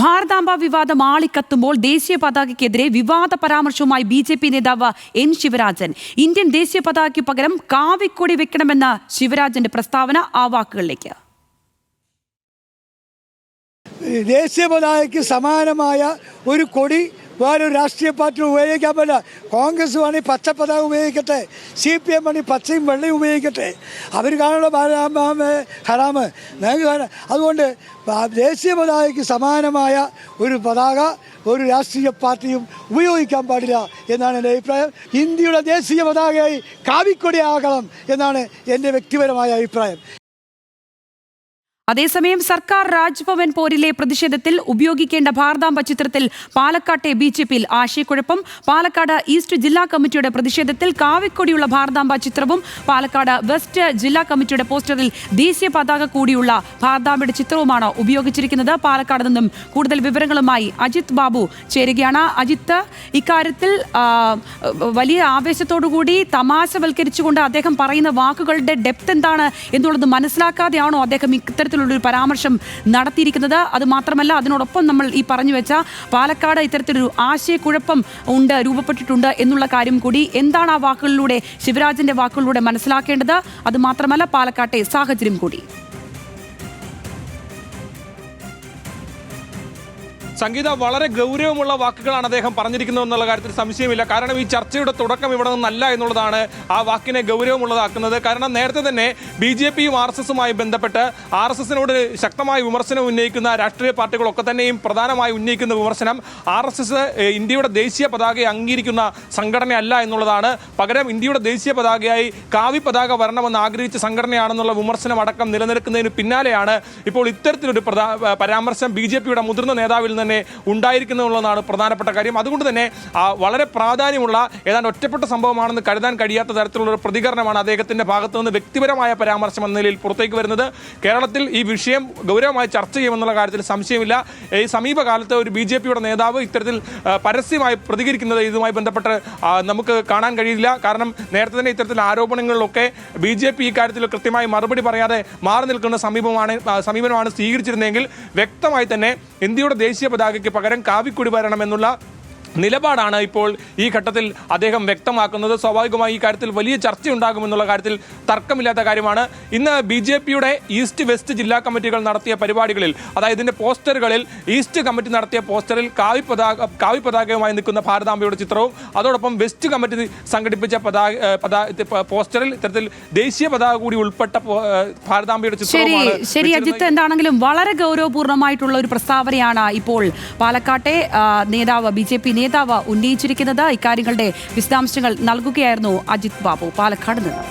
ഭാരതാംബ വിവാദം ആളിക്കത്തുമ്പോൾ ദേശീയ പതാകയ്ക്കെതിരെ വിവാദ പരാമർശവുമായി ബി.ജെ.പി. നേതാവ് എൻ ശിവരാജൻ. ഇന്ത്യൻ ദേശീയ പതാകയ്ക്ക് പകരം കാവിക്കൊടി വെക്കണമെന്ന ശിവരാജന്റെ പ്രസ്താവന. ആ വാക്കുകളിലേക്ക്. ദേശീയ പതാകയ്ക്ക് സമാനമായ ഒരു കൊടി വേറൊരു രാഷ്ട്രീയ പാർട്ടി ഉപയോഗിക്കാൻ പറ്റില്ല. കോൺഗ്രസ് വേണമെങ്കിൽ പച്ച പതാക ഉപയോഗിക്കട്ടെ, CPM വേണമെങ്കിൽ പച്ചയും വെള്ളയും ഉപയോഗിക്കട്ടെ. അവർ കാണുന്ന ഹറാമ് അതുകൊണ്ട് ദേശീയ പതാകയ്ക്ക് സമാനമായ ഒരു പതാക ഒരു രാഷ്ട്രീയ പാർട്ടിയും ഉപയോഗിക്കാൻ പാടില്ല എന്നാണ് എൻ്റെ അഭിപ്രായം. ഇന്ത്യയുടെ ദേശീയ പതാകയായി കാവിക്കൊടിയാകണം എന്നാണ് എൻ്റെ വ്യക്തിപരമായ അഭിപ്രായം. അതേസമയം സർക്കാർ രാജ്ഭവൻ പോരിലെ പ്രതിഷേധത്തിൽ ഉപയോഗിക്കേണ്ട ഭാരതാംബ ചിത്രത്തിൽ പാലക്കാട്ടെ ബി.ജെ.പിയിൽ ആശയക്കുഴപ്പം. പാലക്കാട് ഈസ്റ്റ് ജില്ലാ കമ്മിറ്റിയുടെ പ്രതിഷേധത്തിൽ കാവിക്കൊടിയുള്ള ഭാരതാംബ ചിത്രവും പാലക്കാട് വെസ്റ്റ് ജില്ലാ കമ്മിറ്റിയുടെ പോസ്റ്ററിൽ ദേശീയ പതാക കൂടിയുള്ള ഭാരതാംബയുടെ ചിത്രവുമാണ് ഉപയോഗിച്ചിരിക്കുന്നത്. പാലക്കാട് നിന്നും കൂടുതൽ വിവരങ്ങളുമായി അജിത് ബാബു ചേരുകയാണ്. അജിത്ത്, ഇക്കാര്യത്തിൽ വലിയ ആവേശത്തോടുകൂടി തമാശവൽക്കരിച്ചുകൊണ്ട് അദ്ദേഹം പറയുന്ന വാക്കുകളുടെ ഡെപ്ത് എന്താണ് എന്നുള്ളത് മനസ്സിലാക്കാതെയാണോ അദ്ദേഹം ഇത്തരത്തിലുള്ളൊരു പരാമർശം നടത്തിയിരിക്കുന്നത്? അത് മാത്രമല്ല, അതിനോടൊപ്പം നമ്മൾ ഈ പറഞ്ഞു വെച്ച പാലക്കാട് ഇത്തരത്തിലൊരു ആശയക്കുഴപ്പം രൂപപ്പെട്ടിട്ടുണ്ട് എന്നുള്ള കാര്യം കൂടി എന്താണ് ആ വാക്കുകളിലൂടെ, ശിവരാജന്റെ വാക്കുകളിലൂടെ മനസ്സിലാക്കേണ്ടത്? അത് മാത്രമല്ല, പാലക്കാട്ടെ സാഹചര്യം കൂടി. സംഗീത, വളരെ ഗൗരവമുള്ള വാക്കുകളാണ് അദ്ദേഹം പറഞ്ഞിരിക്കുന്നത് എന്നുള്ള കാര്യത്തിൽ സംശയമില്ല. കാരണം ഈ ചർച്ചയുടെ തുടക്കം ഇവിടെ നിന്നല്ല എന്നുള്ളതാണ് ആ വാക്കിനെ ഗൗരവമുള്ളതാക്കുന്നത്. കാരണം നേരത്തെ തന്നെ BJPയും RSSുമായി ബന്ധപ്പെട്ട് RSSനോട് ശക്തമായ വിമർശനം ഉന്നയിക്കുന്ന രാഷ്ട്രീയ പാർട്ടികളൊക്കെ തന്നെയും പ്രധാനമായി ഉന്നയിക്കുന്ന വിമർശനം RSS ഇന്ത്യയുടെ ദേശീയ പതാകയെ അംഗീകരിക്കുന്ന സംഘടനയല്ല എന്നുള്ളതാണ്. പകരം ഇന്ത്യയുടെ ദേശീയ പതാകയായി കാവി പതാക വരണമെന്ന് ആഗ്രഹിച്ച സംഘടനയാണെന്നുള്ള വിമർശനം അടക്കം നിലനിൽക്കുന്നതിന് പിന്നാലെയാണ് ഇപ്പോൾ ഇത്തരത്തിലൊരു പരാമർശം BJPയുടെ മുതിർന്ന നേതാവിൽ നിന്ന് ഉണ്ടായിരിക്കുന്നുള്ളതാണ് പ്രധാനപ്പെട്ട കാര്യം. അതുകൊണ്ട് തന്നെ വളരെ പ്രാധാന്യമുള്ള ഏതാണ്ട് ഒറ്റപ്പെട്ട സംഭവമാണെന്ന് കരുതാൻ കഴിയാത്ത തരത്തിലുള്ള ഒരു പ്രതികരണമാണ് അദ്ദേഹത്തിന്റെ ഭാഗത്തു നിന്ന് വ്യക്തിപരമായ പരാമർശം എന്ന നിലയിൽ പുറത്തേക്ക് വരുന്നത്. കേരളത്തിൽ ഈ വിഷയം ഗൗരവമായി ചർച്ച ചെയ്യുമെന്നുള്ള കാര്യത്തിൽ സംശയമില്ല. ഈ സമീപകാലത്ത് ഒരു BJPയുടെ നേതാവ് ഇത്തരത്തിൽ പരസ്യമായി പ്രതികരിക്കുന്നത് ഇതുമായി ബന്ധപ്പെട്ട് നമുക്ക് കാണാൻ കഴിയില്ല. കാരണം നേരത്തെ തന്നെ ഇത്തരത്തിൽ ആരോപണങ്ങളിലൊക്കെ BJP ഈ കാര്യത്തിൽ കൃത്യമായി മറുപടി പറയാതെ മാറി നിൽക്കുന്ന സമീപനമാണ് സ്വീകരിച്ചിരുന്നതെങ്കിൽ വ്യക്തമായി തന്നെ ഇന്ത്യയുടെ ദേശീയ പതാകയ്ക്ക് പകരം കാവിക്കൊടി വരണമെന്നുള്ള നിലപാടാണ് ഇപ്പോൾ ഈ ഘട്ടത്തിൽ അദ്ദേഹം വ്യക്തമാക്കുന്നത്. സ്വാഭാവികമായി ഈ കാര്യത്തിൽ വലിയ ചർച്ചയുണ്ടാകുമെന്നുള്ള കാര്യത്തിൽ തർക്കമില്ലാത്ത കാര്യമാണ്. ഇന്ന് BJPയുടെ ഈസ്റ്റ് വെസ്റ്റ് ജില്ലാ കമ്മിറ്റികൾ നടത്തിയ പരിപാടികളിൽ, അതായത് ഇതിന്റെ പോസ്റ്ററുകളിൽ ഈസ്റ്റ് കമ്മിറ്റി നടത്തിയ പോസ്റ്ററിൽ കാവി പതാകയുമായി നിൽക്കുന്ന ഭാരതാംബയുടെ ചിത്രവും അതോടൊപ്പം വെസ്റ്റ് കമ്മിറ്റി സംഘടിപ്പിച്ച പോസ്റ്ററിൽ ഇത്തരത്തിൽ ദേശീയ പതാക കൂടി ഉൾപ്പെട്ട ഭാരതാംബയുടെ ചിത്രവുമാണ്. ശരി അജിത്ത്, എന്താണെങ്കിലും വളരെ ഗൗരവപൂർണ്ണമായിട്ടുള്ള ഒരു പ്രസ്താവനയാണ് ഇപ്പോൾ പാലക്കാട്ടെ നേതാവ് BJP നേതാവ് ഉന്നയിച്ചിരിക്കുന്നത്. ഇക്കാര്യങ്ങളുടെ വിശദാംശങ്ങൾ നൽകുകയായിരുന്നു അജിത് ബാബു പാലക്കാട് നിന്ന്.